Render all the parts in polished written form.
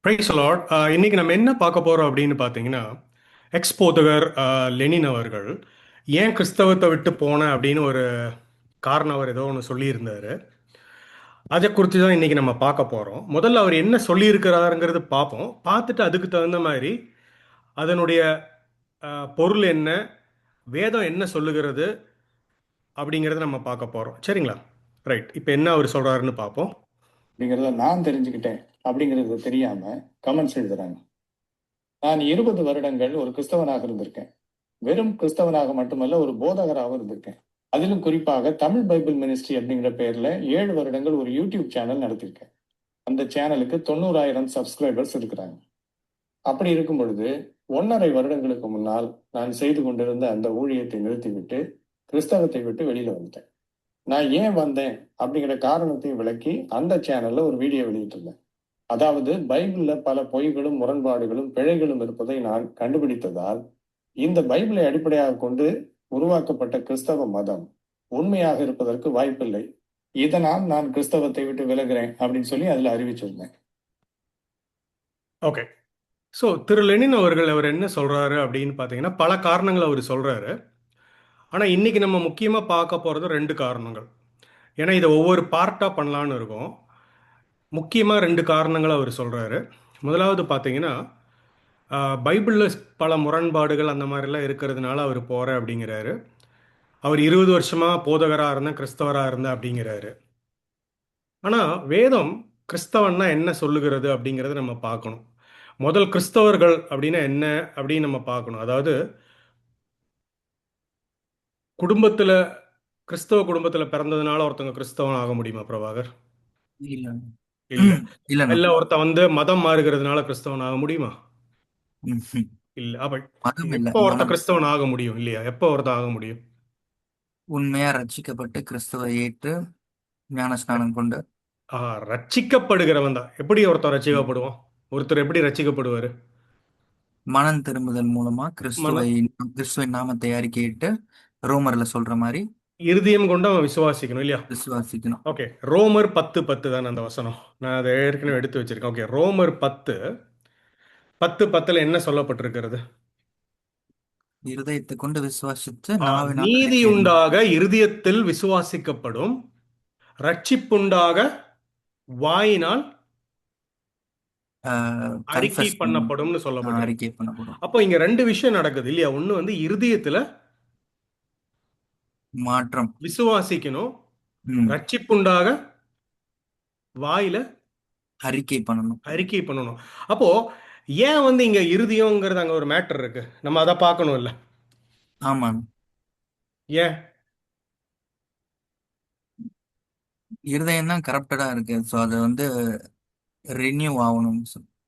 Price Lord. இன்னைக்கு நம்ம என்ன பார்க்க போறோம் அப்படின்னு பார்த்தீங்கன்னா, எக்ஸ் போதகர் லெனின் அவர்கள் ஏன் கிறிஸ்தவத்தை விட்டு போனேன் அப்படின்னு ஒரு காரணம் அவர் ஏதோ ஒன்று சொல்லியிருந்தாரு. அதை குறித்து தான் இன்னைக்கு நம்ம பார்க்க போறோம். முதல்ல அவர் என்ன சொல்லியிருக்கிறாருங்கிறது பார்ப்போம். பார்த்துட்டு அதுக்கு தகுந்த மாதிரி அதனுடைய பொருள் என்ன, வேதம் என்ன சொல்லுகிறது அப்படிங்கிறத நம்ம பார்க்க போறோம். சரிங்களா? ரைட். இப்போ என்ன அவர் சொல்றாருன்னு பார்ப்போம். அப்படிங்கிறத நான் தெரிஞ்சுக்கிட்டேன் அப்படிங்கிறது தெரியாம கமெண்ட்ஸ் எழுதுறாங்க. நான் 20 வருடங்கள் ஒரு கிறிஸ்தவனாக இருந்திருக்கேன். வெறும் கிறிஸ்தவனாக மட்டுமல்ல, ஒரு போதகராகவும் இருந்திருக்கேன். அதிலும் குறிப்பாக தமிழ் பைபிள் மினிஸ்ட்ரி அப்படிங்கிற பேர்ல 7 வருடங்கள் ஒரு யூடியூப் சேனல் நடத்திருக்கேன். அந்த சேனலுக்கு 90,000 சப்ஸ்கிரைபர்ஸ் இருக்கிறாங்க. அப்படி இருக்கும் பொழுது 1.5 வருடங்களுக்கு முன்னால் நான் செய்து கொண்டிருந்த அந்த ஊழியத்தை நிறுத்திவிட்டு கிறிஸ்தவத்தை விட்டு வெளியில வந்துட்டேன். நான் ஏன் வந்தேன் அப்படிங்கிற காரணத்தையும் விளக்கி அந்த சேனல்ல ஒரு வீடியோ வெளியிட்டிருந்தேன். அதாவது பைபிள்ல பல பொய்களும் முரண்பாடுகளும் பிழைகளும் இருப்பதை நான் கண்டுபிடித்ததால் இந்த பைபிளை அடிப்படையாக கொண்டு உருவாக்கப்பட்ட கிறிஸ்தவ மதம் உண்மையாக இருப்பதற்கு வாய்ப்பில்லை. இதனால் நான் கிறிஸ்தவத்தை விட்டு விலகுறேன் அப்படின்னு சொல்லி அதுல அறிவிச்சிருந்தேன். ஓகே. ஸோ திரு லெனின் அவர்கள் அவர் என்ன சொல்றாரு அப்படின்னு பார்த்தீங்கன்னா, பல காரணங்கள் அவர் சொல்றாரு. ஆனால் இன்னைக்கு நம்ம முக்கியமாக பார்க்க போகிறது ரெண்டு காரணங்கள். ஏன்னா இதை ஒவ்வொரு பார்ட்டாக பண்ணலான்னு இருக்கோம். முக்கியமாக ரெண்டு காரணங்களை அவர் சொல்கிறாரு. முதலாவது பார்த்தீங்கன்னா, பைபிளில் பல முரண்பாடுகள் அந்த மாதிரிலாம் இருக்கிறதுனால அவர் போகிறேன் அப்படிங்கிறாரு. அவர் 20 வருஷமாக போதகராக இருந்தேன், கிறிஸ்தவராக இருந்தேன் அப்படிங்கிறாரு. ஆனால் வேதம் கிறிஸ்தவன்னா என்ன சொல்லுகிறது அப்படிங்கிறத நம்ம பார்க்கணும். முதல் கிறிஸ்தவர்கள் அப்படின்னா என்ன அப்படின்னு நம்ம பார்க்கணும். அதாவது குடும்பத்தில் கிறிஸ்தவ குடும்பத்தில் பிறந்ததுனால ஒருத்தவங்க கிறிஸ்தவன் ஆக முடியுமா பிரபாகர்? இல்ல இல்ல. இல்லண்ணா. இல்ல ஒருத்தன் வந்து மதம் மாறுகிறதுனால கிறிஸ்தவன் ஆக முடியுமா? ம்ஹும். இல்ல. அப்ப மதம் இல்ல, எப்போ ஒருத்தன் மனம். கிறிஸ்தவன் ஆக முடியும் இல்லையா? எப்போ ஒருத்தன் ஆக முடியும்? உண்மையா ரட்சிக்கப்பட்டு கிறிஸ்துவை ஏற்று ஞான ஸ்நானம் கொண்டு. ஆ, ரட்சிக்கப்படுகிறவன் தான். எப்படி ஒருத்தன் ம். ரட்சிக்கப்படுவான்? ஒருத்தர் எப்படி ரட்சிக்கப்படுவாரு? மனம் திரும்புதல் மூலமா மன கிறிஸ்துவின் நாமத்தை அறிக்கையிட்டு ரோமர்ல சொல்ற மாதிரி இருதயம் கொண்டு அவன் விசுவாசிக்கணும் இல்லையா? விசுவாசிக்கணும். ஓகே. ரோமர் 10:10 தானே அந்த வசனம். நான் அதை ஏற்கனவே எடுத்து வச்சிருக்கேன். ஓகே. ரோமர் 10:10 என்ன சொல்லப்பட்டிருக்கிறது? இருதயத்தை கொண்டு விசுவாசித்து நாவினால் நீதி அறிக்கையிடணும். உண்டாக இருதயத்தில் விசுவாசிக்கப்படும், ரட்சிப்புண்டாக வாயினால் அறிக்கை கன்ஃபஸ் பண்ணப்படும்னு சொல்லப்பட்டிருக்கு. அறிக்கை பண்ணப்படும். அப்போ இங்க ரெண்டு விஷயம் நடக்குது இல்லையா? ஒண்ணு வந்து இருதயத்துல மாற்றம். விசுவாசிக்கணும், ம். ரட்சிப்புண்டாக வாயில அறிக்கை பண்ணணும். அறிக்கை பண்ணணும். அப்போ ஏன் வந்து இங்க இருதயங்கிறது அங்க ஒரு மேட்டர் இருக்கு, நம்ம அதை பார்க்கணும் இல்ல? ஆமாம். ஏன்? இருதயம் தான் கரப்டடா இருக்கு. ஸோ அது வந்து ரினியூ ஆகணும்.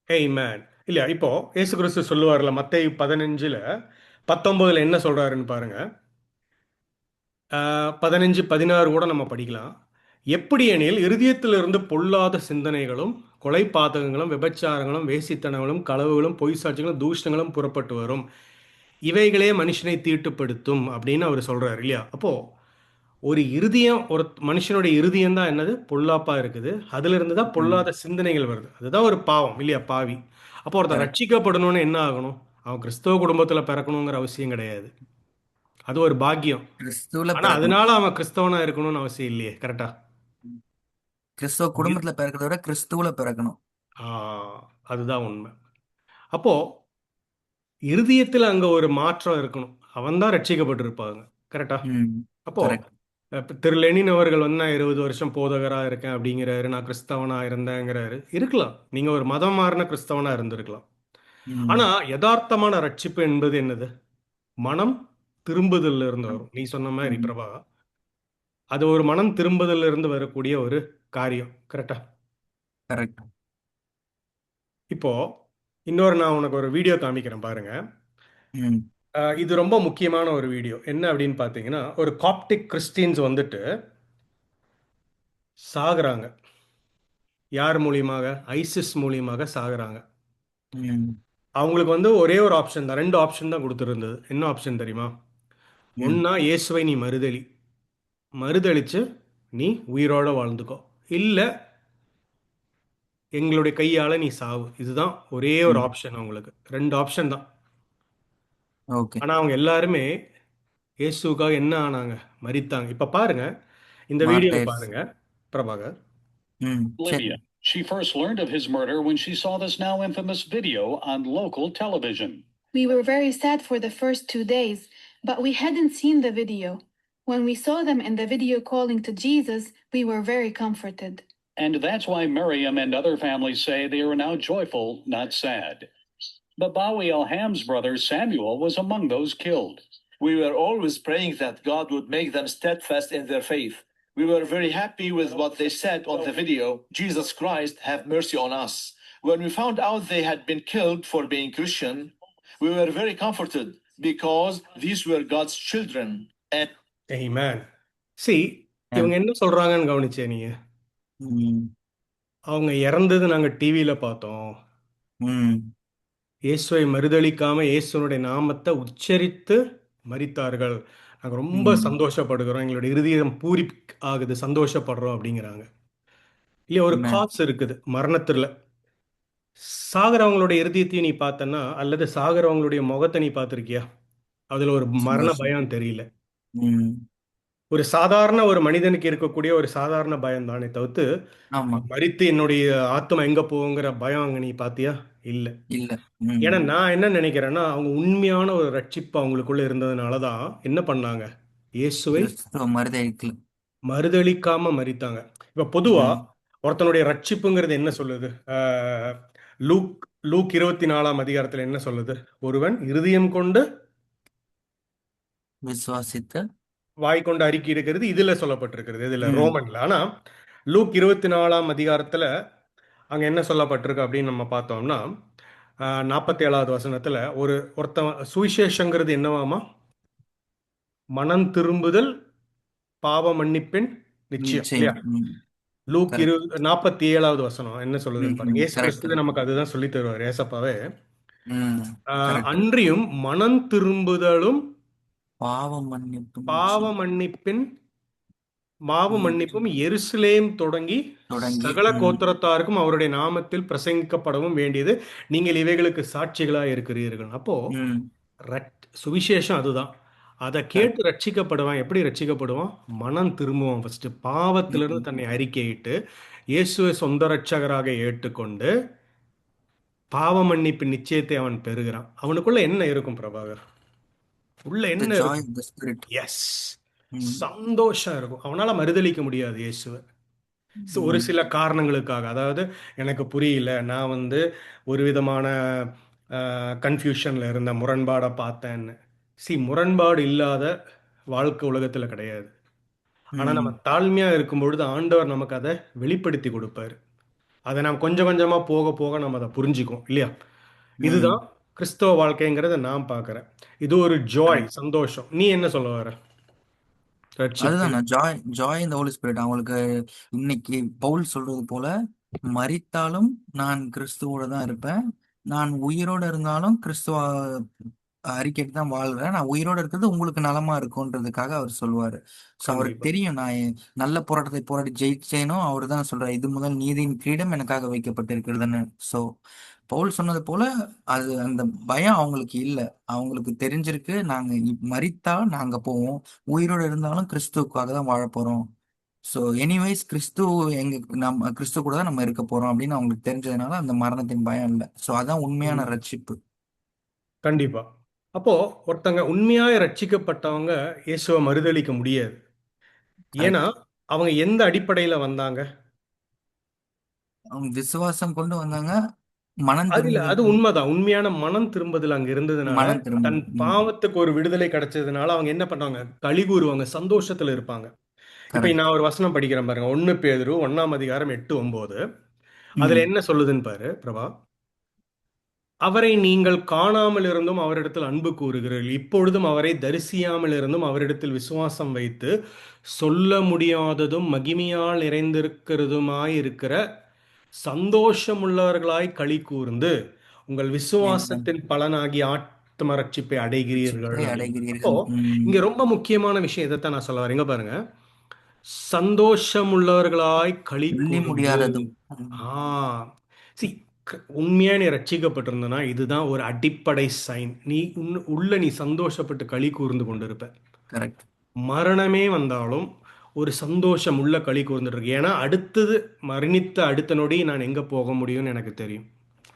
Hey man. இல்லையா? இப்போ இயேசு கிறிஸ்து சொல்லுவார்ல, மத்தேயு 15:19 என்ன சொல்றாருன்னு பாருங்க. 15-16 கூட நம்ம படிக்கலாம். எப்படி எனில் இருதயத்திலிருந்து பொல்லாத சிந்தனைகளும் கொலை பாதகங்களும் விபச்சாரங்களும் வேசித்தனங்களும் களவுகளும் பொய் சாட்சிகளும் தூஷணங்களும் புறப்பட்டு வரும், இவைகளே மனுஷனை தீட்டுப்படுத்தும் அப்படின்னு அவர் சொல்றாரு இல்லையா? அப்போ ஒரு இருதயம், ஒரு மனுஷனுடைய இருதயம் தான் என்னது, பொல்லாப்பா இருக்குது. அதுல இருந்து தான் பொல்லாத சிந்தனைகள் வருது. அதுதான் ஒரு பாவம் இல்லையா? பாவி. அப்போ ஒருத்தன் கரெக்ட். ரட்சிக்கப்படணும்னு என்ன ஆகணும்? அவன் கிறிஸ்தவ குடும்பத்துல பிறக்கணுங்கிற அவசியம் கிடையாது. அது ஒரு பாக்கியம். கிறிஸ்துவுல ஆனா பிறக்கணும். அதனால அவன் கிறிஸ்தவனா இருக்கணும்னு அவசியம் இல்லையே. கரெக்டா? கிறிஸ்துவ குடும்பத்துல பிறக்கிறத விட கிறிஸ்துவுல பிறக்கணும். ஆ, அதுதான் உண்மை. அப்போ இருதயத்தில் அங்க ஒரு மாற்றம் இருக்கணும். அவன் தான் ரட்சிக்கப்பட்டிருப்பாங்க. கரெக்டா? ம். அப்போ கரெக்ட். திரு லெனின் அவர்கள் வந்து நான் 20 வருஷம் போதகரா இருக்கேன் அப்படிங்கிறாரு, நான் கிறிஸ்தவனா இருந்தேங்கிறாரு. இருக்கலாம், நீங்க ஒரு மதம் மாறின கிறிஸ்தவனா இருந்திருக்கலாம். ஆனா ம். யதார்த்தமான ரட்சிப்பு என்பது என்னது? மனம் திரும்புதல்ல இருந்து வரும். நீ சொன்ன மாதிரி ம். பிரபா, அது ஒரு மனம் திரும்புதல்ல இருந்து வரக்கூடிய ஒரு காரியம். கரெக்டா? கரெக்ட். இப்போ இன்னொரு நான் உனக்கு ஒரு வீடியோ காமிக்கிறேன் பாருங்க. ம். இது ரொம்ப முக்கியமான ஒரு வீடியோ. என்ன அப்படின்னு பார்த்தீங்கன்னா, ஒரு காப்டிக் கிறிஸ்டியன்ஸ் வந்துட்டு சாகுறாங்க. யார் மூலியமாக? ஐசிஸ் மூலியமாக சாகுறாங்க. ம். அவங்களுக்கு வந்து ஒரே ஒரு ஆப்ஷன் தான், ரெண்டு ஆப்ஷன் தான் கொடுத்துருந்தது. என்ன ஆப்ஷன் தெரியுமா? ம். ஒன்னா இயேசுவை நீ மறுதளிச்சு நீ உயிரோட வாழ்ந்துக்கோ, இல்ல எங்களுடைய கையால நீ சாவு. இதுதான் ஒரே ஒரு ம். ஆப்ஷன் அவங்களுக்கு. ரெண்டு ஆப்ஷன் தான். ஓகே. ஆனா அவங்க எல்லாருமே இயேசுவுக்காக என்ன ஆனாங்க? மரித்தாங்க. இப்ப பாருங்க, இந்த வீடியோல மார்டைர்ஸ். பாருங்க பிரபாகர். ம். சரி. Libya. She first learned of his murder when she saw this now infamous video on local television. We were very sad for the first 2 days, but we hadn't seen the video. When we saw them in the video calling to Jesus, we were very comforted. And that's why Miriam and other families say they are now joyful, not sad. But Bawi al-Ham's brother Samuel was among those killed. We were always praying that God would make them steadfast in their faith. We were very happy with what they said on the video, Jesus Christ, have mercy on us. When we found out they had been killed for being Christian, we were very comforted because these were God's children. And Amen. See, இவங்க என்ன சொல்றாங்கன்னு கவனிச்சே நீங்க? ம். அவங்க இறந்தது நாங்க டிவியில பார்த்தோம். ம். இயேசுவை மறுதலிக்காம இயேசுனுடைய நாமத்தை உச்சரித்து மரித்தார்கள். நாங்க ரொம்ப ம். சந்தோஷப்படுகிறோம். எங்களுடைய இருதயம் பூரி ஆகுது, சந்தோஷப்படுறோம் அப்படிங்கிறாங்க. இல்லையா, ஒரு Amen. காசு இருக்குது மரணத்துல. சாகிறவங்களுடைய இருதயத்தையும் நீ பார்த்தன்னா, அல்லது சாகிறவங்களுடைய முகத்தை நீ பார்த்திருக்கியா? அதுல ஒரு மரண சந்தோஷம். பயம் தெரியல. ம். ஒரு சாதாரண ஒரு மனிதனுக்கு இருக்கக்கூடிய ஒரு சாதாரண பயம் தானே தவிர்த்து, ஆமா. மரித்து என்னுடைய ஆத்மா எங்க போகுங்கிற பயம் அங்க நீ பாத்தியா? இல்ல. இல்ல. ம். ஏன்னா நான் என்ன நினைக்கிறேன்னா, அவங்க உண்மையான ஒரு ரட்சிப்பு அவங்களுக்குள்ள இருந்ததுனால தான் என்ன பண்ணாங்க? இயேசுவை கிறிஸ்துவ மறுதலிக்கல. மறுதலிக்காம மரித்தாங்க. இப்ப பொதுவா ம். ஒருத்தனுடைய ரட்சிப்புங்கிறது என்ன சொல்லுது? லூக் லூக் 24ஆம் அதிகாரத்துல என்ன சொல்லுது? ஒருவன் இருதயம் கொண்டு விசுவாசித்த. வாய் கொண்டு அறிக்கை எடுக்கிறது இதுல சொல்லப்பட்டிருக்கிறது. இதுல ம். ரோமன்ல. ஆனா லூக் 24ஆம் அதிகாரத்துல அங்க என்ன சொல்லப்பட்டிருக்கு அப்படின்னு நம்ம பார்த்தோம்னா, 47வது வசனத்துல ஒருத்தன் சுவிசேஷங்கிறது என்னவாமா? மனம் திரும்புதல், பாவ மன்னிப்பின் நிச்சயம், இல்லையா? நிச்சயம். ம். Look correct. 47வது வசனம் என்ன சொல்லுதுன்னு பாருங்க. ம். இயேசு கரெக்ட். கிறிஸ்துவே நமக்கு அதுதான் சொல்லி தருவார், ஏசப்பாவே. ம். கரெக்ட். அன்றியும் மனம் திரும்புதலும் பாவம் மன்னிப்பு பாவ நிச்சயம். மன்னிப்பின் மாவு ம். மன்னிப்பும் எருசலேம் தொடங்கி தொடங்கி. சகல ம். கோத்திரத்தாருக்கும் அவருடைய நாமத்தில் பிரசங்கிக்கப்படவும் வேண்டியது. நீங்கள் இவைகளுக்கு சாட்சிகளாக இருக்கிறீர்கள். அப்போ ம். சுவிசேஷம் அதுதான். அதை கேட்டு ரட்சிக்கப்படுவான். எப்படி ரட்சிக்கப்படுவான்? மனம் திரும்புவான். ஃபர்ஸ்ட் பாவத்திலிருந்து ம். தன்னை அறிக்கையிட்டு இயேசுவை சொந்த ரட்சகராக ஏற்றுக்கொண்டு பாவ மன்னிப்பு நிச்சயத்தை அவன் பெறுகிறான். அவனுக்குள்ள என்ன இருக்கும் பிரபாகர்? உள்ள The என்ன joy இருக்கும்? of the spirit. எஸ், ம். சந்தோஷம் இருக்கும். அவனால மறுதலிக்க முடியாது இயேசுவை. ஒரு ம். சில காரணங்களுக்காக. அதாவது எனக்கு புரியல, நான் ஒரு விதமான கன்ஃபியூஷன்ல இருந்த, முரண்பாடை பார்த்தேன்னு. முரண்பாடு இல்லாத வாழ்க்கை உலகத்துல கிடையாது. ஆனா நம்ம ம். தாழ்மையா இருக்கும் பொழுது ஆண்டவர் நமக்கு அதை வெளிப்படுத்தி கொடுப்பாரு. அதை நாம் கொஞ்சம் கொஞ்சமா போக போக நம்ம அதை புரிஞ்சுக்குவோம், இல்லையா? ம். இதுதான் கிறிஸ்தவ வாழ்க்கைங்கிறத நான் பார்க்கிறேன். இது ஒரு ஜாய், கரெக்ட். சந்தோஷம். நீ என்ன சொல்ல வர? ரட்சிப்பு. அதுதான் நான் ஜாய் ஜாய் இந்த ஹோலி ஸ்பிரிட். அவங்களுக்கு இன்னைக்கு பவுல் சொல்றது போல, மரித்தாலும் நான் கிறிஸ்துவோட தான் இருப்பேன், நான் உயிரோட இருந்தாலும் கிறிஸ்துவ அறிக்கைட்டு தான் வாழ்றேன், நான் உயிரோட இருக்கிறது உங்களுக்கு நலமா இருக்கும்ன்றதுக்காக அவர் சொல்லுவாரு. ஸோ அவருக்கு கண்டிப்பா. தெரியும் நான் நல்ல போராட்டத்தை போராடி ஜெயிச்சேனோ. அவர் தான் சொல்றாரு, இது முதல் நீதியின் கிரீடம் எனக்காக வைக்கப்பட்டிருக்கிறதுன்னு. ஸோ பவுல் சொன்னது போல அது அந்த பயம் அவங்களுக்கு இல்லை. அவங்களுக்கு தெரிஞ்சிருக்கு, நாங்க மரித்தா நாங்க போவோம், உயிரோட இருந்தாலும் கிறிஸ்துவுக்காக தான் வாழ போறோம். ஸோ எனிவேஸ் கிறிஸ்து நம்ம கிறிஸ்து கூட தான் நம்ம இருக்க போறோம் அப்படின்னு அவங்களுக்கு தெரிஞ்சதுனால அந்த மரணத்தின் பயம் இல்லை. ஸோ அதான் உண்மையான ம். ரட்சிப்பு. கண்டிப்பா. அப்போ ஒருத்தங்க உண்மையாய் ரட்சிக்கப்பட்டவங்க இயேசுவை மறுதலிக்க முடியாது. ஏன்னா கரெக்ட். அவங்க எந்த அடிப்படையில வந்தாங்க? அவங்க விசுவாசம் கொண்டு வந்தாங்க, மனம் அது திரும்புதல் உண்மைதான். உண்மையான மனம் திரும்புதல் அங்க இருந்ததுனால, மனம் தன் திரும்புதல். பாவத்துக்கு ஒரு விடுதலை கிடைச்சதுனால அவங்க என்ன பண்ணாங்க? களி கூறுவாங்க, சந்தோஷத்துல இருப்பாங்க. இப்ப கரெக்ட். நான் ஒரு வசனம் படிக்கிறேன் பாருங்க. 1 பேதுரு 1ஆம் அதிகாரம் 8, 9. அதுல ம். என்ன சொல்லுதுன்னு பாரு பிரபா. அவரை நீங்கள் காணாமல் இருந்தும் அவரிடத்தில் அன்பு கூறுகிறீர்கள், இப்பொழுதும் அவரை தரிசியாமல் இருந்தும் அவரிடத்தில் விசுவாசம் வைத்து சொல்ல முடியாததும் மகிமையால் நிறைந்திருக்கிறதுமாய் இருக்கிற சந்தோஷமுள்ளவர்களாய் களி கூர்ந்து உங்கள் Amen. விசுவாசத்தின் பலனாகி ஆத்ம ரட்சிப்பை அடைகிறீர்கள் ரட்சிப்பை அப்படின்னு. அப்போ அடைகிறீர்கள். ம். இங்க ரொம்ப முக்கியமான விஷயம் இதைத்தான் நான் சொல்ல வரேன். இங்க பாருங்க, சந்தோஷமுள்ளவர்களாய் களி சொல்லி கூர்ந்து. முடியாததும். ஆ சி உண்மையா நீ ரட்சிக்கப்பட்டிருந்தனா இதுதான் ஒரு அடிப்படை சைன். நீ உள்ள நீ சந்தோஷப்பட்டு களி கூர்ந்து கொண்டிருப்ப. கரெக்ட். மரணமே வந்தாலும் ஒரு சந்தோஷம் உள்ள களி கூர்ந்துட்டு இருக்கு. ஏன்னா அடுத்தது மரணித்த அடுத்த நொடி நான் எங்க போக முடியும்னு எனக்கு தெரியும்.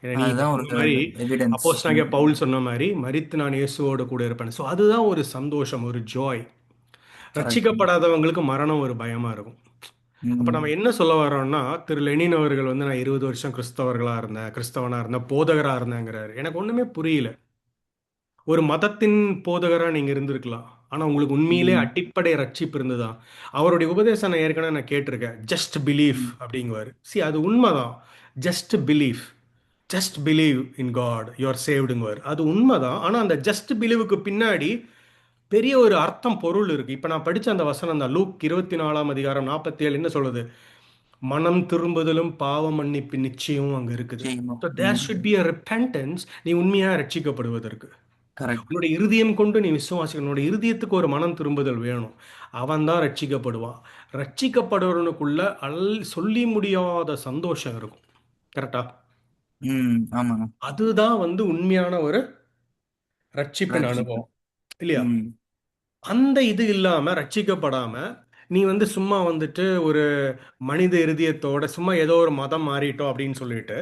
ஏன்னா நீ இப்ப அதுதான் ஒரு சொன்ன மாதிரி எவிடன்ஸ். அப்போஸ்தலனாகிய பவுல் சொன்ன மாதிரி மரித்து நான் இயேசுவோடு கூட இருப்பேன். ஸோ அதுதான் ஒரு சந்தோஷம், ஒரு ஜாய். கரெக்ட். ரட்சிக்கப்படாதவங்களுக்கு மரணம் ஒரு பயமா இருக்கும். அப்ப நம்ம என்ன சொல்ல வரோம்னா, திரு லெனின் அவர்கள் வந்து நான் 20 வருஷம் கிறிஸ்தவனா இருந்தேன், போதகரா இருந்தேங்கிறாரு. எனக்கு ஒண்ணுமே புரியல. ஒரு மதத்தின் போதகரா நீங்க இருந்திருக்கலாம். ஆனா உங்களுக்கு உண்மையிலே அடிப்படை ரட்சிப்பு இருந்ததா? அவருடைய உபதேசம் நான் ஏற்கனவே கேட்டிருக்கேன். ஜஸ்ட் பிலீவ் அப்படிங்குவாரு. அது உண்மைதான். Just believe, just believe in God you are சேவ்டுங்குவார். அது உண்மைதான். ஆனா அந்த ஜஸ்ட் பிலீவுக்கு பின்னாடி பெரிய ஒரு அர்த்தம் பொருள் இருக்கு. இப்ப நான் படிச்ச அந்த வசனம் தான், லூக் 24 அதிகாரம் 47 என்ன சொல்லுது? மனம் திரும்புதலும் பாவ மன்னிப்பு நிச்சயமும் அங்க இருக்குது. So there should be a repentance. நீ உண்மையா ரட்சிக்கப்படுவதற்கு கரெக்ட். உன்னுடைய இருதயம் கொண்டு நீ விசுவாசிக்கணும். உன்னுடைய இருதயத்துக்கு ஒரு மனம் திரும்புதல் வேணும். அவன் தான் ரட்சிக்கப்படுவான். ரட்சிக்கப்படுறவனுக்குள்ள சொல்லி முடியாத சந்தோஷம் இருக்கும். கரெக்டா? ஆமாங்க. அதுதான் வந்து உண்மையான ஒரு ரட்சிப்பின் ரட்சிப்பு. அனுபவம், இல்லையா? ம். அந்த இது இல்லாம ரட்சிக்கப்படாம நீ வந்து சும்மா வந்துட்டு ஒரு மனித இருதயத்தோட சும்மா ஏதோ ஒரு மதம் மாறிட்டோம் அப்படின்னு சொல்லிட்டு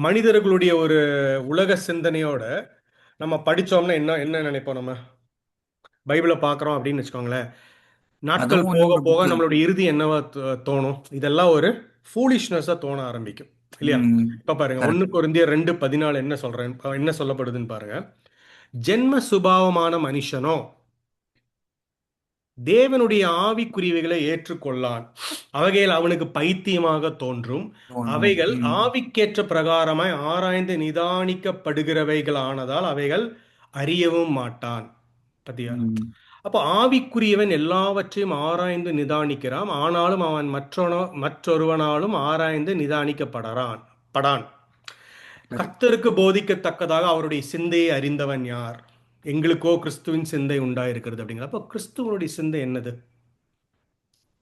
மனிதர்களுடைய ஒரு உலக சிந்தனையோட நம்ம படிச்சோம்னா என்ன என்ன நினைப்போம்? நம்ம பைபிளை பார்க்குறோம் அப்படின்னு வச்சுக்கோங்களேன். நாட்கள் அதுவும் போக இன்னொரு போக புக்கு. நம்மளுடைய இறுதி என்னவா தோணும்? இதெல்லாம் ஒரு ஃபூலிஷ்னஸா தோண ஆரம்பிக்கும், இல்லையா? இப்ப பாருங்க, 1 கரெக்ட். கொரிந்தியர் 2:14 என்ன சொல்லப்படுதுன்னு பாருங்க. ஜென்ம சுபாவமான மனுஷனோ தேவனுடைய ஆவிக்குரியவைகளை ஏற்றுக்கொள்ளான். அவைகள் அவனுக்கு பைத்தியமாக தோன்றும். அவைகள் ஆவிக்கேற்ற பிரகாரமாய் ஆராய்ந்து நிதானிக்கப்படுகிறவைகளானதால் அவைகள் அறியவும் மாட்டான். பத்தியா? அப்போ ஆவிக்குரியவன் எல்லாவற்றையும் ஆராய்ந்து நிதானிக்கிறான். ஆனாலும் அவன் மற்றொருவனாலும் ஆராய்ந்து நிதானிக்கப்படறான் படான். கர்த்தருக்கு போதிக்கத்தக்கதாக அவருடைய சிந்தையை அறிந்தவன் யார்? எங்களுக்கோ கிறிஸ்துவின் சிந்தை உண்டாயிருக்கிறது அப்படிங்கிற. அப்போ கிறிஸ்துவனுடைய சிந்தை என்னது?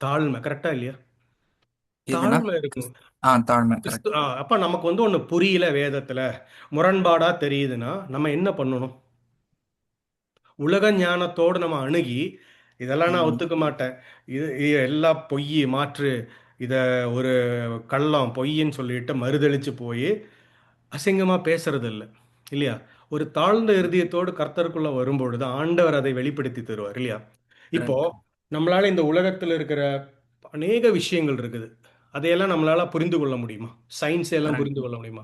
தாழ்மை. கரெக்டா இல்லையா? எதுனா? தாழ்மை இருக்கும். தாழ்மை. கிறிஸ்து கரெக்ட். அப்ப நமக்கு வந்து ஒண்ணு புரியல, வேதத்துல முரண்பாடா தெரியுதுன்னா நம்ம என்ன பண்ணணும்? உலக ஞானத்தோடு நம்ம அணுகி இதெல்லாம் நான் ஒத்துக்க மாட்டேன், இது எல்லாம் பொய் மாற்று, இத ஒரு கள்ளம் பொய்ன்னு சொல்லிட்டு மறுதளிச்சு போய் அசிங்கமா பேசுறது இல்லை, இல்லையா? ஒரு தாழ்ந்த இருதயத்தோடு கர்த்தருக்குள்ள வரும்பொழுது ஆண்டவர் அதை வெளிப்படுத்தி தருவார், இல்லையா? இப்போ கரெக்ட். நம்மளால இந்த உலகத்தில் இருக்கிற அநேக விஷயங்கள் இருக்குது. அதையெல்லாம் நம்மளால புரிந்து கொள்ள முடியுமா? சயின்ஸ் எல்லாம் கரெக்ட். புரிந்து கொள்ள முடியுமா?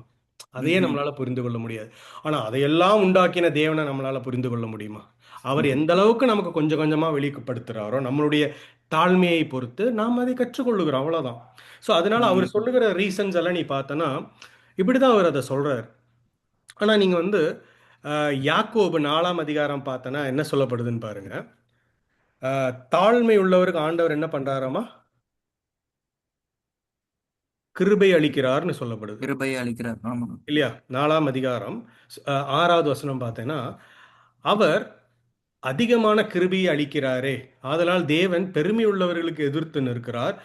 அதையே நம்மளால புரிந்து கொள்ள முடியாது. ஆனா அதையெல்லாம் உண்டாக்கின தேவனை நம்மளால புரிந்து கொள்ள முடியுமா? அவர் எந்த அளவுக்கு நமக்கு கொஞ்சம் கொஞ்சமா வெளிப்படுத்துறாரோ நம்மளுடைய தாழ்மையை பொறுத்து நாம் அதை கற்றுக்கொள்ளுகிறோம், அவ்வளவுதான். ஸோ அதனால அவர் சொல்லுகிற ரீசன்ஸ் எல்லாம் நீ பார்த்தனா இப்படிதான் அவர் அதை சொல்றாரு. ஆனா நீங்க வந்து யாக்கோபு 4 அதிகாரம் பார்த்தனா என்ன சொல்லப்படுதுன்னு பாருங்க. தாழ்மை உள்ளவருக்கு ஆண்டவர் என்ன பண்றாராமா? கிருபை அளிக்கிறார்னு சொல்லப்படுது, கிருபை அளிக்கிறார். ஆமா. இல்லையா? 4 அதிகாரம் 6வது வசனம் பார்த்தேன்னா, அவர் அதிகமான கிருபையை அளிக்கிறாரே, ஆதலால் தேவன் பெருமை உள்ளவர்களுக்கு எதிர்த்து நிற்கிறார்,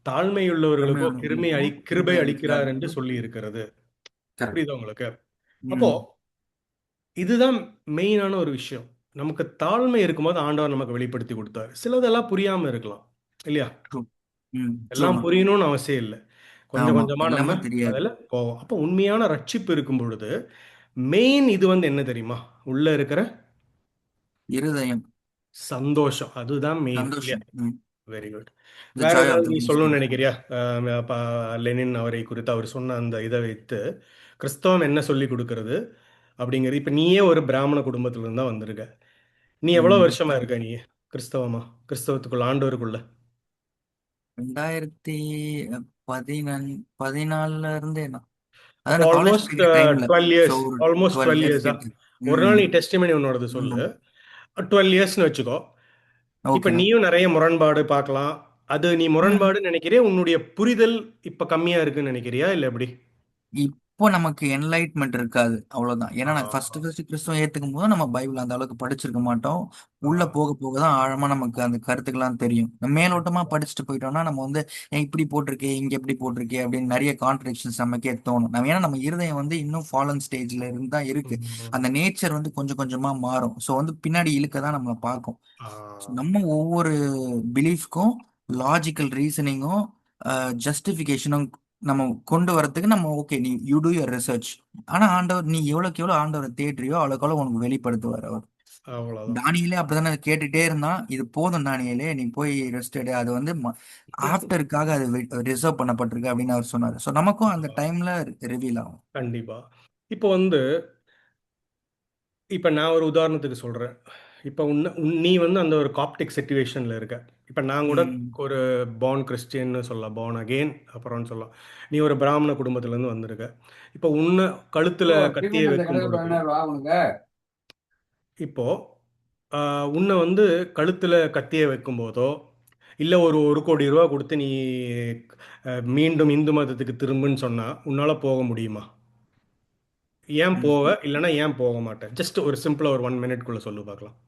தாழ்மையுள்ளவர்களுக்கோ கிருபை அளிக்கிறார் என்று சொல்லி இருக்கிறது. கரெக்ட். புரியுதா உங்களுக்கு? அப்போ இதுதான் மெயினான ஒரு விஷயம். நமக்கு தாழ்மை இருக்கும்போது ஆண்டவர் நமக்கு வெளிப்படுத்தி கொடுத்தாரு. சிலதெல்லாம் புரியாம இருக்கலாம், இல்லையா? எல்லாம் புரியணும்னு அவசியம் இல்லை. கொஞ்சம் கொஞ்சமா நம்ம எல்லாமே தெரியாது. அதில் போவோம். அப்போ உண்மையான ரட்சிப்பு இருக்கும் பொழுது மெயின் இது வந்து என்ன தெரியுமா? உள்ள இருக்கிற இருதயம். சந்தோஷம். அதுதான் மெயின், இல்லையா? சந்தோஷம். Very good. The வேற joy of ஏதாவது the நீ Holy சொல்லணும்னு Spirit. நினைக்கிறியா? லெனின் அவரை குறித்து அவர் சொன்ன அந்த இதை வைத்து கிறிஸ்தவம் என்ன சொல்லி கொடுக்கறது அப்படிங்கிறது. இப்ப நீயே ஒரு பிராமண குடும்பத்துல இருந்தா வந்திருக்க. நீ எவ்வளவு வருஷமா இருக்க நீ கிறிஸ்தவமா, கிறிஸ்தவத்துக்குள்ள ஆண்டவருக்குள்ள? 2014 இருந்து அப்போ அதான் காலேஜ் ஆல்மோஸ்ட் படிக்கிற டைம்ல. 12 ஸோ இயர்ஸ், ஒரு ஆல்மோஸ்ட் 12 12 இயர்ஸ் இயர்ஸா? கிட்ட. ஒரு நாள் நீ டெஸ்டிமனி உன்னோடது சொல்லு. 12 இயர்ஸ்னு வச்சுக்கோ. இப்ப ஓகேண்ணா. நீயும் நிறைய முரண்பாடு பார்க்கலாம். அது நீ முரண்பாடு நினைக்கிறியா? உன்னுடைய புரிதல் இப்ப கம்மியா இருக்குன்னு நினைக்கிறியா, இல்ல எப்படி? அப்போ நமக்கு என்லைட்மெண்ட் இருக்காது, அவ்வளவுதான். ஏன்னா நான் ஃபர்ஸ்ட் ஆ, ஃபர்ஸ்ட் கிறிஸ்துவம் ஏத்துக்கும் போது நம்ம பைபிள் அந்த அளவுக்கு படிச்சிருக்க மாட்டோம். உள்ள ஆ. போக போக தான் ஆழமா நமக்கு அந்த கருத்துக்கள்லாம் தெரியும். நம்ம மேலோட்டமா படிச்சுட்டு போயிட்டோம்னா நம்ம வந்து ஏன் இப்படி போட்டிருக்கே, இங்க எப்படி போட்டிருக்கே அப்படின்னு நிறைய கான்ட்ரடிக்ஷன்ஸ் நமக்கே தோணும். நம்ம ஏன்னா நம்ம இருதயம் வந்து இன்னும் ஃபாலன் ஸ்டேஜ்ல இருந்து தான் இருக்கு. ம். அந்த நேச்சர் வந்து கொஞ்சம் கொஞ்சமா மாறும். ஸோ வந்து பின்னாடி இழுக்க தான் நம்மளை பார்க்கும். ஆ. So நம்ம ஒவ்வொரு பிலீஃப்க்கும் லாஜிக்கல் ரீசனிங்கும் ஜஸ்டிஃபிகேஷனும் நம்ம கொண்டு வரதுக்கு நம்ம ஓகே நீ யூ டூ யுவர் ரிசர்ச். ஆனா ஆண்டவர் நீ எவ்வளவுக்கு எவ்வளவு ஆண்டவரை தேடுறியோ அவ்வளோக்கு எவ்வளவு உனக்கு வெளிப்படுத்துவார் அவர். அவ்வளவுதான். தானியேலே அப்படிதானே கேட்டுட்டே இருந்தான், இது போதும் தானியேலே நீ போய் ரெஸ்ட் எடு, அது வந்து ஆஃப்டருக்காக அது ரிசர்வ் பண்ணப்பட்டிருக்கு அப்படின்னு அவர் சொன்னார். ஸோ நமக்கும் அந்த டைம்ல ரிவீல் ஆகும். கண்டிப்பா. இப்போ வந்து இப்போ நான் ஒரு உதாரணத்துக்கு சொல்றேன். இப்போ நீ வந்து அந்த ஒரு காப்டிக் சிச்சுவேஷன்ல இருக்க. இப்போ நான் கூட ம். ஒரு பார்ன் கிறிஸ்டியன்னு சொல்லலாம், பார்ன் அகெயின் அப்புறம்னு சொல்லலாம். நீ ஒரு பிராமண குடும்பத்திலேருந்து வந்திருக்க. இப்போ உன்னை கழுத்துல கத்தியை வைக்கும் பொழுது, இப்போ உன்னை வந்து கழுத்துல கத்தியை வைக்கும் போதோ இல்லை ஒரு 1 கோடி ரூபா கொடுத்து நீ மீண்டும் இந்து மதத்துக்கு திரும்புன்னு சொன்னா உன்னால போக முடியுமா? ஏன் போவ? இல்லைன்னா ஏன் போக மாட்டேன்? ஜஸ்ட் ஒரு சிம்பிளா ஒரு 1 மினிட்குள்ள சொல்லு பார்க்கலாம்.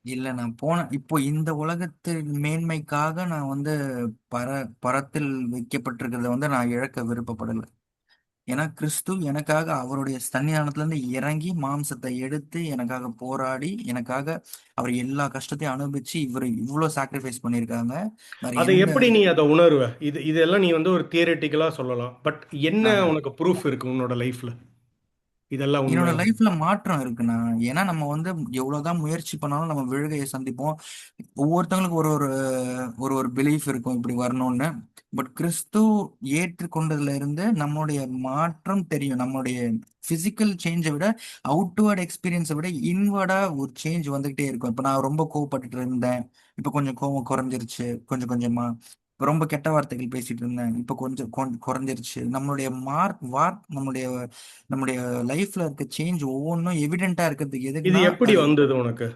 இல்ல நான் போன இப்போ இந்த உலகத்தின் மேன்மைக்காக நான் வந்து பர பரத்தில் வைக்கப்பட்டிருக்கிறத வந்து நான் இழக்க விருப்பப்படலை. ஏன்னா கிறிஸ்து எனக்காக அவருடைய சன்னிதானத்துல இருந்து இறங்கி மாம்சத்தை எடுத்து எனக்காக போராடி எனக்காக அவர் எல்லா கஷ்டத்தையும் அனுபவிச்சு இவர் இவ்வளவு சாக்ரிஃபைஸ் பண்ணியிருக்காங்க. வேற அதை எந்த எப்படி நீ அதை உணர்வ? இதெல்லாம் நீ வந்து ஒரு தியரிட்டிக்கலா சொல்லலாம். பட் என்ன ஆஹ் உனக்கு ப்ரூஃப் இருக்கு உன்னோட லைஃப்ல இதெல்லாம் என்னோட உண்மை? லைஃப்ல மாற்றம் இருக்குண்ணா. ஏன்னா நம்ம வந்து எவ்வளவுதான் முயற்சி பண்ணாலும் நம்ம விழுகையை சந்திப்போம். ஒவ்வொருத்தவங்களுக்கும் ஒரு ஒரு ஒரு ஒரு பிலீஃப் இருக்கும் இப்படி வரணும்னு. பட் கிறிஸ்து ஏற்றுக்கொண்டதுல இருந்து நம்மளுடைய மாற்றம் தெரியும். நம்மளுடைய பிசிக்கல் சேஞ்சை விட அவுட்வர்ட் எக்ஸ்பீரியன்ஸை விட இன்வர்டா ஒரு சேஞ்ச் வந்துகிட்டே இருக்கும். இப்ப நான் ரொம்ப கோவப்பட்டுட்டு இருந்தேன், இப்ப கொஞ்சம் கோவம் குறைஞ்சிருச்சு கொஞ்சம் கொஞ்சமா. இப்ப ரொம்ப கெட்ட வார்த்தைகள் பேசிட்டு இருந்தேன், இப்ப கொஞ்சம் குறைஞ்சிருச்சு. நம்மளுடைய நம்மளுடைய நம்முடைய லைஃப்ல இருக்க சேஞ்ச் ஒவ்வொன்றும் எவிடென்ட்டா இருக்கிறதுக்கு இது எதுக்குன்னா எப்படி அது வந்தது உனக்கு?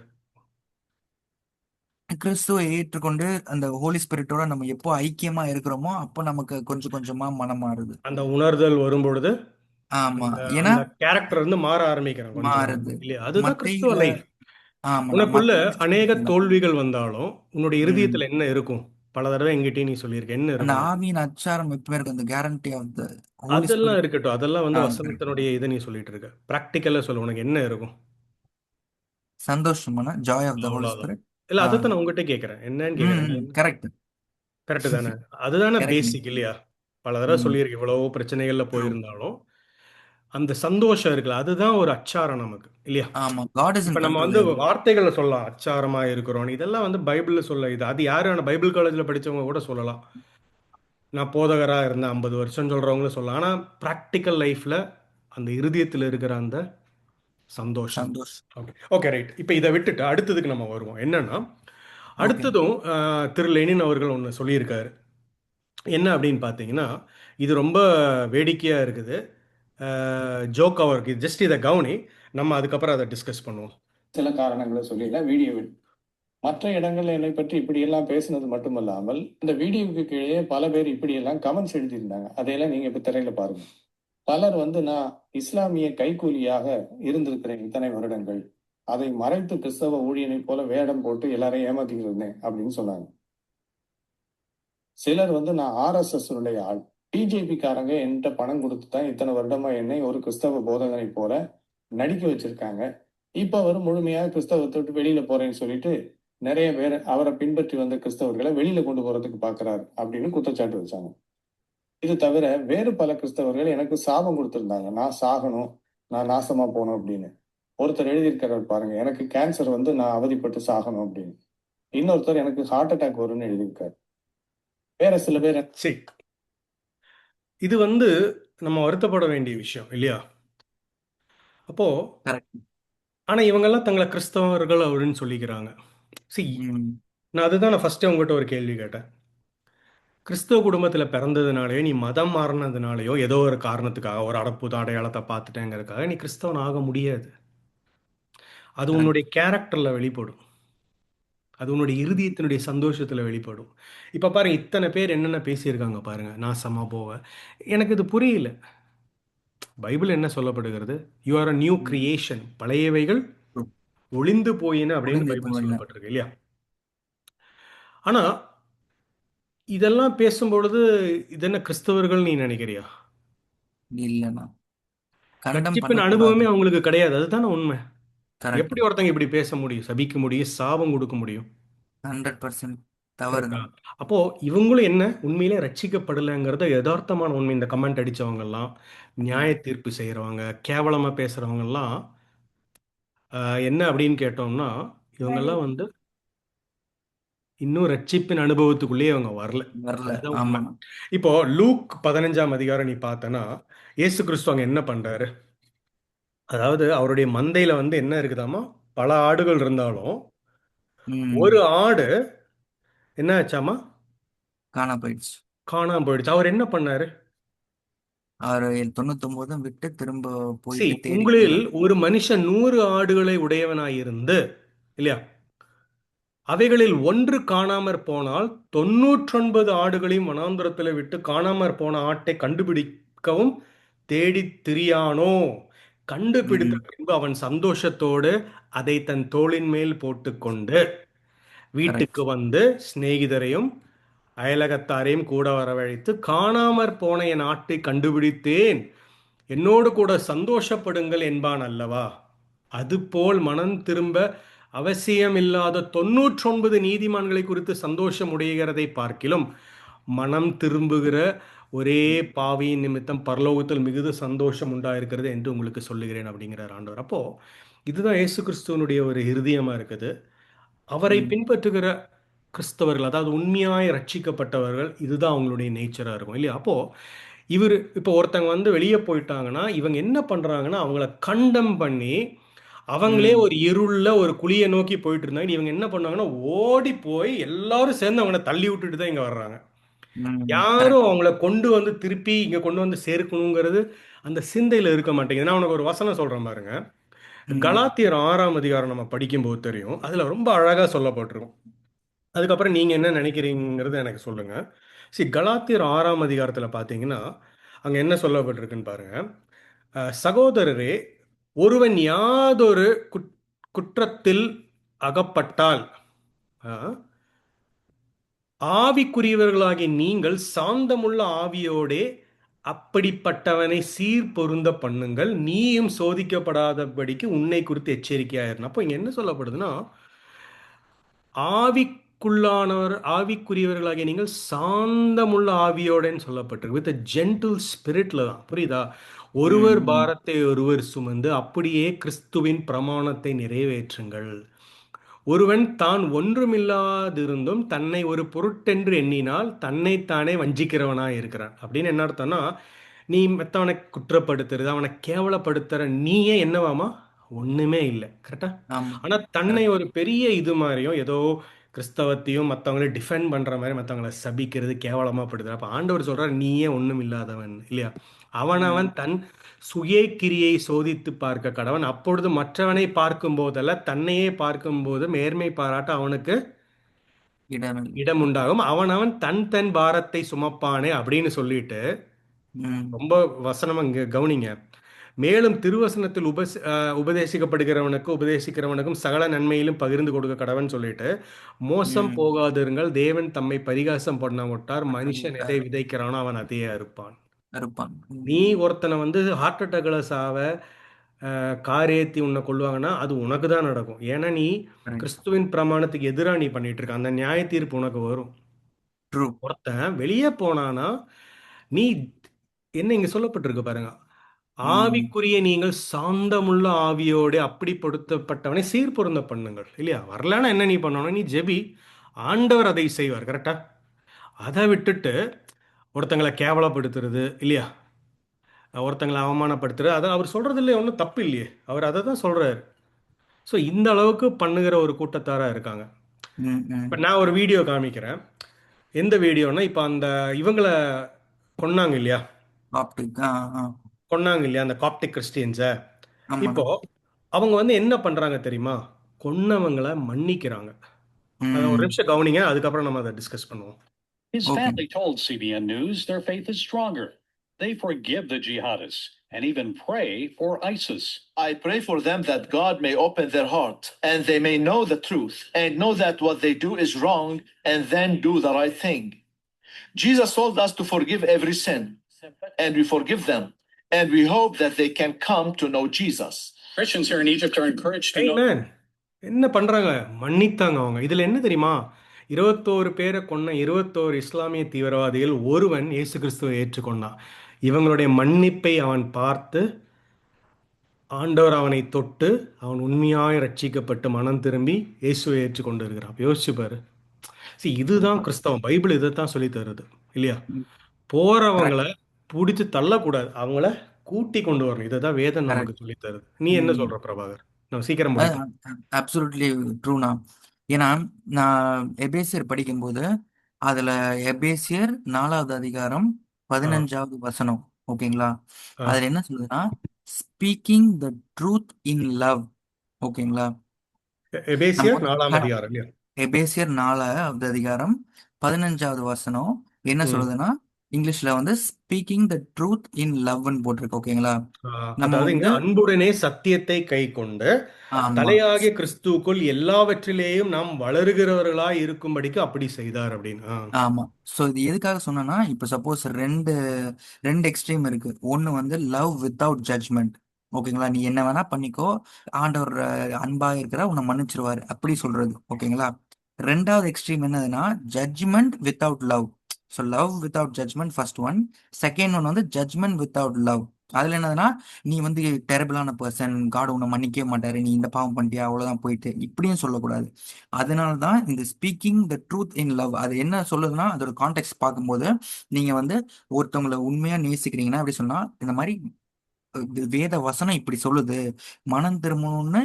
கிறிஸ்துவை ஏற்றுக்கொண்டு அந்த ஹோலி ஸ்பிரிட்டோட நம்ம எப்போ ஐக்கியமா இருக்கிறோமோ அப்போ நமக்கு கொஞ்சம் கொஞ்சமா மனம் மாறுது. அந்த உணர்தல் வரும்பொழுது ஆமா, அந்த ஏன்னா அந்த கேரக்டர் வந்து மாற ஆரம்பிக்கிறான் கொஞ்சம் கொஞ்சமா. மாறுது. இல்லையா? அதுதான் கிறிஸ்துவ மத்தையில லைஃப். ஆமாண்ணா, உனக்குள்ள மத்தையில அநேக சொல்லிருக்கீங்களா? தோல்விகள் வந்தாலும் உன்னுடைய ம். இருதயத்துல என்ன இருக்கும்? பல தடவை எங்கிட்டயும் நீ சொல்லியிருக்க. என்ன அந்த இருக்கும்? ஆவியின் அச்சாரம் எப்பவுமே இருக்கும், அந்த கேரண்டி ஆஃப் த ஹோலி அதெல்லாம் ஸ்பிரிட். இருக்கட்டும். அதெல்லாம் வந்து கரெக்ட். வசனத்தினுடைய இதை நீ சொல்லிட்டு இருக்க. ப்ராக்டிக்கலா சொல்லு. உனக்கு என்ன இருக்கும்? சந்தோஷமான ஜாய் ஆஃப் த ஹோலி அவ்வளவுதான். ஸ்பிரிட். இல்ல ஆ. அதைத்தான் நான் உங்ககிட்ட கேட்கிறேன். என்னன்னு கேட்கிறேன். ம். கரெக்ட். கரெக்ட் தானே? அதுதானே கரெக்ட். பேசிக் இல்லையா? பல தடவை ம். சொல்லியிருக்கு. இவ்வளவோ பிரச்சனைகள்ல ட்ரூ. போயிருந்தாலும் அந்த சந்தோஷம் இருக்குல்ல, அதுதான் ஒரு அச்சாரம் நமக்கு இல்லையா? ஆமா, காட் இஸ் இப்ப இன் நம்ம கண்ட்ரோல் வந்து எவ்ரி. வார்த்தைகளை சொல்லலாம், அச்சாரமா இருக்கிறோம். இதெல்லாம் வந்து பைபிள்ல சொல்ல இது. அது யாரு பைபிள் காலேஜ்ல படிச்சவங்க கூட சொல்லலாம். நான் போதகரா இருந்தேன் 50 வருஷம் சொல்றவங்களும் சொல்லலாம். ஆனா பிராக்டிக்கல் லைஃப்ல அந்த இருதயத்துல இருக்கிற அந்த சந்தோஷம். சந்தோஷ். Okay, okay, right. இப்போ இதை விட்டுட்டு அடுத்ததுக்கு நம்ம வருவோம். என்னன்னா, ஓகே. அடுத்ததும் திரு லெனின் அவர்கள் ஒன்று சொல்லியிருக்காரு. என்ன அப்படின்னு பார்த்தீங்கன்னா, இது ரொம்ப வேடிக்கையா இருக்குது. ஜோக்காவும் இருக்கு. ஜஸ்ட் இதை கவனி. நம்ம அதுக்கப்புறம் அதை டிஸ்கஸ் பண்ணுவோம். சில காரணங்களை சொல்லிடலாம் வீடியோவில். மற்ற இடங்கள்ல என்னை பற்றி இப்படியெல்லாம் பேசுனது மட்டுமல்லாமல் இந்த வீடியோவுக்கு கீழே பல பேர் இப்படியெல்லாம் கமெண்ட்ஸ் எழுதியிருந்தாங்க. அதையெல்லாம் நீங்க இப்ப திரையில பாருங்க. பலர் வந்து நான் இஸ்லாமிய கைக்கூலியாக இருந்திருக்கிறேன் இத்தனை வருடங்கள், அதை மறைத்து கிறிஸ்தவ ஊழியனை போல வேடம் போட்டு எல்லாரையும் ஏமாத்திக்கிட்டு இருந்தேன் அப்படின்னு சொன்னாங்க. சிலர் வந்து நான் ஆர்எஸ்எஸ் உடைய ஆள், பிஜேபி காரங்க என்கிட்ட பணம் கொடுத்து தான் இத்தனை வருடமா என்னை ஒரு கிறிஸ்தவ போதகனை போல நடிக்க வச்சிருக்காங்க. இப்ப அவர் முழுமையாக கிறிஸ்தவத்தை விட்டு வெளியில போறேன்னு சொல்லிட்டு நிறைய பேர் அவரை பின்பற்றி வந்த கிறிஸ்தவர்களை வெளியில கொண்டு போறதுக்கு பாக்குறாரு அப்படின்னு குற்றச்சாட்டு வச்சாங்க. இது தவிர வேறு பல கிறிஸ்தவர்கள் எனக்கு சாபம் கொடுத்திருந்தாங்க, நான் சாகணும், நான் நாசமா போகணும் அப்படின்னு. ஒருத்தர் எழுதியிருக்கிறார் பாருங்க, எனக்கு கேன்சர் வந்து நான் அவதிப்பட்டு சாகணும் அப்படின்னு. இன்னொருத்தர் எனக்கு ஹார்ட் அட்டாக் வரும்னு எழுதியிருக்காரு. வேற சில பேர் சரி, இது வந்து நம்ம வருத்தப்பட வேண்டிய விஷயம் இல்லையா? அப்போ கரெக்ட். ஆனா இவங்கெல்லாம் தங்களை கிறிஸ்தவர்கள் அப்படின்னு சொல்லிக்கிறாங்க. சரி, ம். நான் ஃபர்ஸ்ட் உங்ககிட்ட ஒரு கேள்வி கேட்டேன். கிறிஸ்தவ குடும்பத்துல பிறந்ததுனாலயோ நீ மதம் மாறினதுனாலயோ ஏதோ ஒரு காரணத்துக்காக ஒரு அடையாளத்தை அடையாளத்தை பார்த்துட்டேங்கிறதுக்காக நீ கிறிஸ்தவன் ஆக முடியாது. அது கரெக்ட். உன்னுடைய கேரக்டர்ல வெளிப்படும். அது உன்னுடைய இருதயத்தினுடைய சந்தோஷத்துல வெளிப்படும். இப்ப பாருங்க, இத்தனை பேர் என்னென்ன பேசியிருக்காங்க பாருங்க. நாசமா போவ. எனக்கு இது புரியல. பைபிள் என்ன சொல்லப்படுகிறது? You are a new creation. பழையவைகள் True. ஒளிந்து போயின அப்படின்னு ஒளிந்து பைபிள் போயின. சொல்லப்பட்டிருக்கு இல்லையா? ஆனா இதெல்லாம் பேசும்பொழுது இது என்ன கிறிஸ்தவர்கள் நீ நினைக்கிறியா? இல்லைண்ணா, கண்டம் ரட்சிப்பின் பண்ணக்கூடாது. அனுபவமே அவங்களுக்கு கிடையாது. அதுதானே உண்மை. கரெக்ட். எப்படி ஒருத்தங்க இப்படி பேச முடியும்? சபிக்க முடியும், சாபம் கொடுக்க முடியும். 100% தவறு கரெக்டா? தான். அப்போ இவங்களும் என்ன உண்மையிலே ரட்சிக்கப்படலைங்கிறத யதார்த்தமான உண்மை. இந்த கமெண்ட் அடிச்சவங்க எல்லாம், நியாய தீர்ப்பு செய்யறவங்க, கேவலமா பேசுறவங்க எல்லாம் என்ன அப்படின்னு கேட்டோம்னா, இவங்கெல்லாம் வந்து இன்னும் ரட்சிப்பின் அனுபவத்துக்குள்ளேயே அவங்க வரல. வரல. அதுதான் உண்மை. ஆமாண்ணா. இப்போ லூக் 15ஆம் அதிகாரம் நீ பார்த்தனா, இயேசு கிறிஸ்து அங்க என்ன பண்றாரு? அதாவது அவருடைய மந்தையில வந்து என்ன இருக்குதாமா, பல ஆடுகள் இருந்தாலும் ம். ஒரு ஆடு என்ன ஆச்சாமா, காணா போயிடுச்சு. காணாம போயிடுச்சு. அவர் என்ன பண்ணாரு? அவரு 99 விட்டு திரும்ப சி, போயிட்டு தேடிட்டு உங்களில் வராரு. ஒரு மனுஷன் 100 ஆடுகளை உடையவனாயிருந்து இல்லையா, அவைகளில் ஒன்று காணாமற் போனால் 99 ஆடுகளையும் வனாந்தரத்தில் விட்டு காணாமற் போன ஆட்டை கண்டுபிடிக்கவும் தேடித் திரியானோ? கண்டுபிடித்த ம். பின்பு அவன் சந்தோஷத்தோடு அதை தன் தோளின் மேல் போட்டுக்கொண்டு வீட்டுக்கு கரெக்ட். வந்து சிநேகிதரையும் அயலகத்தாரையும் கூட வரவழைத்து, காணாமற் போன என் ஆட்டை கண்டுபிடித்தேன், என்னோடு கூட சந்தோஷப்படுங்கள் என்பான் அல்லவா? அதுபோல் மனம் திரும்ப அவசியமில்லாத 99 நீதிமான்களை குறித்து சந்தோஷம் உடைகிறதை பார்க்கிலும் மனம் திரும்புகிற ஒரே பாவியின் நிமித்தம் பரலோகத்தில் மிகுந்த சந்தோஷம் உண்டாயிருக்கிறது என்று உங்களுக்கு சொல்லுகிறேன் அப்படிங்கிறார் ஆண்டவர். அப்போ இதுதான் இயேசு கிறிஸ்துவனுடைய ஒரு இருதயமா இருக்குது. அவரை ம். பின்பற்றுகிற கிறிஸ்தவர்கள், அதாவது உண்மையாய் ரட்சிக்கப்பட்டவர்கள், இதுதான் அவங்களுடைய நேச்சரா இருக்கும் இல்லையா? அப்போ இவர் இப்போ ஒருத்தங்க வந்து வெளியே போயிட்டாங்கன்னா, இவங்க என்ன பண்றாங்கன்னா, அவங்கள கண்டம் பண்ணி அவங்களே ம். ஒரு இருள்ல ஒரு குழிய நோக்கி போயிட்டு இருந்தாங்க. இவங்க என்ன பண்ணாங்கன்னா, ஓடி போய் எல்லாரும் சேர்ந்து அவங்கள தள்ளி விட்டுட்டு தான் இங்க வர்றாங்க. ம். யாரும் கரெக்ட். அவங்கள கொண்டு வந்து திருப்பி இங்க கொண்டு வந்து சேர்க்கணுங்கிறது அந்த சிந்தையில இருக்க மாட்டேங்குது. நான் உனக்கு ஒரு வசனம் சொல்றேன் பாருங்க. ம். கலாத்தியர் 6ஆம் அதிகாரம் நம்ம படிக்கும்போது தெரியும். அதுல ரொம்ப அழகா சொல்லப்பட்டிருக்கும். அதுக்கப்புறம் நீங்க என்ன நினைக்கிறீங்கிறத எனக்கு சொல்லுங்க. கலாத்தியர் 6ஆம் அதிகாரத்துல பார்த்தீங்கன்னா, அங்க என்ன சொல்லப்பட்டிருக்குன்னு பாருங்க. சகோதரரே, ஒருவன் யாதொரு குற்றத்தில் அகப்பட்டால், ஆ, ஆவிக்குரியவர்களாகிய நீங்கள் சாந்தமுள்ள ஆவியோடே அப்படிப்பட்டவனை சீர்பொருந்த பண்ணுங்கள், நீயும் சோதிக்கப்படாதபடிக்கு உன்னை குறித்து எச்சரிக்கையாயிரு. அப்போ இங்க என்ன சொல்லப்படுதுன்னா, ஆவிக்குரியவர்களாகிய நீங்கள் சாந்தமுள்ள ஆவியோடன்னு சொல்லப்பட்டிருக்கு. வித் ஜென்டில் ஸ்பிரிட்ல தான். புரியுதா? ஒருவர் ம். ம். பாரத்தை ஒருவர் சுமந்து அப்படியே கிறிஸ்துவின் பிரமாணத்தை நிறைவேற்றுங்கள். ஒருவன் தான் ஒன்றுமில்லாதிருந்தும் தன்னை ஒரு பொருட்டென்று எண்ணினால் தன்னைத்தானே வஞ்சிக்கிறவனாய் இருக்கிறான். அப்படின்னு என்ன அர்த்தம்னா, நீ மற்றவனை குற்றப்படுத்துறது, அவனை கேவலப்படுத்துற நீயே என்னவாமா, ஒண்ணுமே இல்லை. கரெக்டா? ஆமா. ஆனா தன்னை கரெக்ட். ஒரு பெரிய இது மாதிரியும் ஏதோ கிறிஸ்தவத்தையும் மற்றவங்களை டிஃபெண்ட் பண்ற மாதிரி மற்றவங்களை சபிக்கிறது, கேவலமா படுத்துற. அப்ப ஆண்டவர் சொல்றார், நீயே ஒண்ணும் இல்லாதவன் இல்லையா? அவனவன் ம். தன் சுய கிரியை சோதித்து பார்க்க கடவன். அப்பொழுது மற்றவனை பார்க்கும் போதல்ல, தன்னையே பார்க்கும்போது மேன்மை பாராட்ட அவனுக்கு இடமில்லை. இடம் உண்டாகும். அவனவன் தன் தன் பாரத்தை சுமப்பானே அப்படின்னு சொல்லிட்டு ம். ரொம்ப வசனம் இங்க கவனிங்க. மேலும் திருவசனத்தில் உபதேசிக்கப்படுகிறவனுக்கு உபதேசிக்கிறவனுக்கும் சகல நன்மையிலும் பகிர்ந்து கொடுக்க கடவன் சொல்லிட்டு, மோசம் ம். போகாதிருங்கள், தேவன் தம்மை பரிகாசம் பண்ண விட்டார், மனுஷன் எதை விட்டார். விதைக்கிறானோ அவன் அதையே அறுப்பான். இருப்பான். நீ ஒருத்தனை வந்து ஹார்ட் அட்டாக்ல சாவ கார் ஏத்தி உன்னை கொல்லுவாங்கன்னா அது உனக்கு தான் நடக்கும். ஏன்னா நீ கரெக்ட். கிறிஸ்துவின் பிரமாணத்துக்கு எதிரா நீ பண்ணிட்டு இருக்க. அந்த நியாய தீர்ப்பு உனக்கு வரும். ட்ரூ. ஒருத்தன் வெளியே போனானா நீ என்ன இங்க சொல்லப்பட்டிருக்கு பாருங்க. ம். ஆவிக்குரிய நீங்கள் சாந்தமுள்ள ஆவியோடு அப்படிப்படுத்தப்பட்டவனை சீர்பொருந்த பண்ணுங்கள் இல்லையா? வரலன்னா என்ன நீ பண்ணணும்? நீ ஜெபி, ஆண்டவர் அதை செய்வார். கரெக்டா? அதை விட்டுட்டு ஒருத்தங்களை கேவலப்படுத்துறது இல்லையா, ஒருத்தங்களை அவமானப்படுத்துறது, அதை அவர் சொல்றது இல்லையே, ஒன்றும் தப்பு இல்லையே, அவர் அதை தான் சொல்றாரு. ஸோ இந்த அளவுக்கு பண்ணுகிற ஒரு கூட்டத்தாரா இருக்காங்க. ம். ம். இப்போ நான் ஒரு வீடியோ காமிக்கிறேன். எந்த வீடியோனா, இப்போ அந்த இவங்களை கொன்னாங்க இல்லையா, ஆப்டிக். ஆ. ஆ. கொன்னாங்க இல்லையா அந்த காப்டிக் கிறிஸ்டியன்ஸை. இப்போ ஆமாண்ணா. அவங்க வந்து என்ன பண்றாங்க தெரியுமா? கொன்னவங்களை மன்னிக்கிறாங்க. அதை ஒரு ம். நிமிஷம் கவனிங்க, அதுக்கப்புறம் நம்ம அதை டிஸ்கஸ் பண்ணுவோம். His okay. family told CBN News their faith is stronger. They forgive the jihadists. and even pray for ISIS. I pray for them that God may open their heart and they may know the truth and know that what they do is wrong and then do the right thing. Jesus told us to forgive every sin, and we forgive them, and we hope that they can come to know Jesus. Christians here in Egypt are encouraged to know. Amen. என்ன பண்றாங்க? மன்னித்தாங்க அவங்க. இதுல என்ன தெரியுமா? 21 பேரை கொன்ன 21 இஸ்லாமிய தீவிரவாதிகள் ஒருவன் இயேசு கிறிஸ்துவை ஏற்றுக்கொண்டான். இவங்களுடைய மன்னிப்பை அவன் பார்த்து ஆண்டவர் அவனை தொட்டு அவன் உண்மையாய் ரட்சிக்கப்பட்டு மனம் திரும்பி இயேசுவை ஏற்றுக்கொண்டு இருக்கிறான். யோசிச்சு பாரு. இதுதான் கிறிஸ்தவம். பைபிள் இதைத்தான் சொல்லி தருது இல்லையா? போறவங்கள பிடிச்சு தள்ளக்கூடாது, அவங்கள கூட்டி கொண்டு வரணும். இதை தான் வேதம் நமக்கு சொல்லி தருது. நீ என்ன சொல்ற பிரபாகர்? நம்ம சீக்கிரம் முடிப்போம். அப்சல்யூட்லி ட்ரூனா. ஏன்னா நான் எபேசியர் படிக்கும்போது அதுல எபேசியர் 4வது அதிகாரம் 15வது வசனம், ஓகேங்களா? அதுல என்ன சொல்லுதுன்னா, speaking the truth in love, ஓகேங்களா? எபேசியர் 4ஆம் அதிகாரம் இல்லையா? எபேசியர் 4வது அதிகாரம் 15வது வசனம் என்ன சொல்லுதுன்னா, இங்கிலீஷ்ல வந்து ஸ்பீக்கிங் த ட்ரூத் இன் லவ்னு போட்டிருக்கு, ஓகேங்களா? நம்ம அதாவது இங்க வந்து அன்புடனே சத்தியத்தை கை கொண்டு ஆமா தலையாகிய கிறிஸ்துவுக்குள் எல்லாவற்றிலேயும் நாம் வளருகிறவர்களாய் இருக்கும்படிக்கு அப்படி செய்தார் அப்படின்னு. ஆமா. ஸோ இது எதுக்காக சொன்னேன்னா, இப்போ சப்போஸ் ரெண்டு ரெண்டு எக்ஸ்ட்ரீம் இருக்கு. ஒன்று வந்து லவ் வித்தவுட் ஜட்ஜ்மெண்ட், ஓகேங்களா? நீ என்ன வேணா பண்ணிக்கோ, ஆண்டவர் அன்பா இருக்கிற உன்னை மன்னிச்சிருவாரு, அப்படி சொல்றது, ஓகேங்களா? ரெண்டாவது எக்ஸ்ட்ரீம் என்னதுன்னா, judgement without love. So love without judgement first one. Second one வந்து ஜட்ஜ்மெண்ட் வித்தவுட் லவ். அதுல என்னதுன்னா, நீ வந்து டெரபிளான பர்சன், காட் உன்னை மன்னிக்கவே மாட்டாரு, நீ இந்த பாவம் பண்ணிட்டியா அவ்வளவுதான் போயிட்டு, இப்படியும் சொல்லக்கூடாது. அதனால தான் இந்த speaking the truth in love அது என்ன சொல்லுதுன்னா, அதோட கான்டெக்ட் பார்க்கும்போது, நீங்க வந்து ஒருத்தவங்களை உண்மையா நேசிக்கிறீங்கன்னா அப்படி சொன்னா, இந்த மாதிரி வேத வசனம் இப்படி சொல்லுது, மனம் திரும்பணும்னு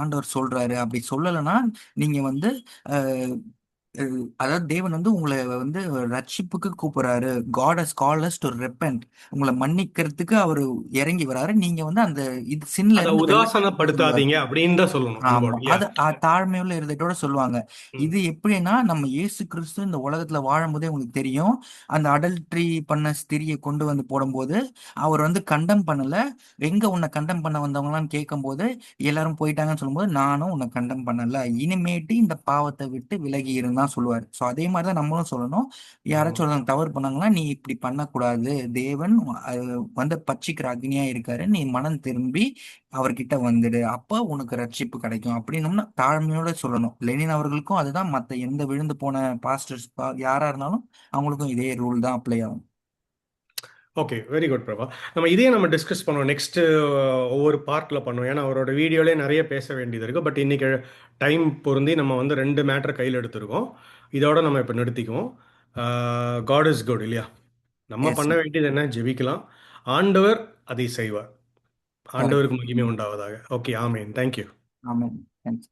ஆண்டவர் சொல்றாரு, அப்படி சொல்லலைன்னா நீங்க வந்து அஹ், அதாவது தேவன் வந்து உங்களை வந்து ரட்சிப்புக்கு கூப்பிடுறாரு. God has called us to repent. உங்களை மன்னிக்கிறதுக்கு அவர் இறங்கி வராரு. நீங்க வந்து அந்த இது சின்ல அதை இருந்து உதாசனப்படுத்தாதீங்க அப்படின்னு தான் சொல்லணும் ஆமா, அன்போடு, இல்லையா? அது தாழ்மையுள்ள இருதயத்தோட சொல்லுவாங்க. ம். இது எப்படின்னா, நம்ம இயேசு கிறிஸ்து இந்த உலகத்துல வாழும்போதே உங்களுக்கு தெரியும், அந்த அடல்ட்ரி பண்ண ஸ்திரியை கொண்டு வந்து போடும்போது அவர் வந்து கண்டம் பண்ணல. எங்க உன்னை கண்டம் பண்ண வந்தவங்களான்னு கேட்கும்போது எல்லாரும் போயிட்டாங்கன்னு சொல்லும்போது, நானும் உன்னை கண்டம் பண்ணல, இனிமேட்டு இந்த பாவத்தை விட்டு விலகி இருந்தா சொல்லுவாரு. ஸோ அதே மாதிரி தான் நம்மளும் சொல்லணும். யாராச்சும் ஒருத்தவங்க தவறு பண்ணாங்கன்னா, நீ இப்படி பண்ணக்கூடாது, தேவன் வந்து பட்சிக்கிற அக்னியா இருக்காரு, நீ மனம் திரும்பி அவர்கிட்ட வந்துடு, அப்ப உனக்கு ரட்சிப்பு கிடைக்கும் அப்படின்னோம்னா தாழ்மையோட சொல்லணும். லெனின் அவர்களுக்கும் அதுதான், மத்த எந்த விழுந்து போன பாஸ்டர்ஸ் யாரா இருந்தாலும் அவங்களுக்கும் இதே ரூல் தான் அப்ளை ஆகும். Okay, very good Prabha. நம்ம டிஸ்கஸ் பண்ணுவோம் நெக்ஸ்ட், ஒவ்வொரு பார்ட்டில் பண்ணுவோம். ஏன்னா அவரோட வீடியோலேயே நிறைய பேச வேண்டியது இருக்குது. பட் இன்னைக்கு டைம் பொருந்தி நம்ம வந்து 2 மேட்டரை கையில் எடுத்திருக்கோம். இதோட நம்ம இப்போ நிறுத்திக்குவோம். காட் இஸ் குட், இல்லையா? நம்ம Yes, பண்ண sir. வேண்டியது என்ன? ஜெபிக்கலாம். ஆண்டவர் அதை செய்வார். Correct. ஆண்டவருக்கு மகிமை உண்டாவதாக. ஓகே, ஆமேன். தேங்க்யூ. Amen. Thanks.